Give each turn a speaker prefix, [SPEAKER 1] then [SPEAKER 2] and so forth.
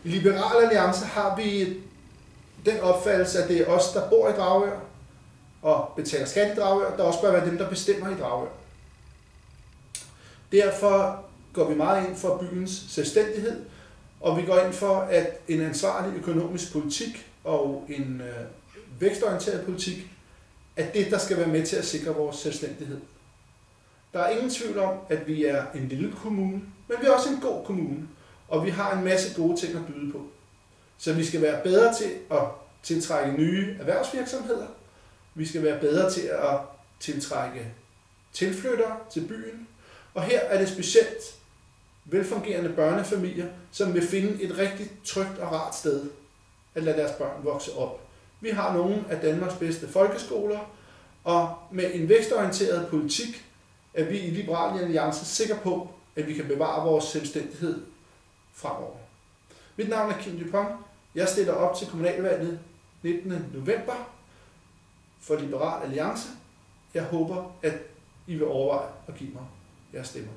[SPEAKER 1] I Liberal Alliance har vi den opfattelse, at det er os, der bor i Dragør og betaler skat i Dragør, der også bør være dem, der bestemmer i Dragør. Derfor går vi meget ind for byens selvstændighed, og vi går ind for, at en ansvarlig økonomisk politik og en vækstorienteret politik er det, der skal være med til at sikre vores selvstændighed. Der er ingen tvivl om, at vi er en lille kommune, men vi er også en god kommune, og vi har en masse gode ting at byde på. Så vi skal være bedre til at tiltrække nye erhvervsvirksomheder. Vi skal være bedre til at tiltrække tilflyttere til byen. Og her er det specielt velfungerende børnefamilier, som vil finde et rigtig trygt og rart sted at lade deres børn vokse op. Vi har nogle af Danmarks bedste folkeskoler, og med en vækstorienteret politik er vi i Liberal Alliance sikre på, at vi kan bevare vores selvstændighed fremover. Mit navn er Kim Dupont. Jeg stiller op til kommunalvalget 19. november for Liberal Alliance. Jeg håber, at I vil overveje at give mig jeres stemmer.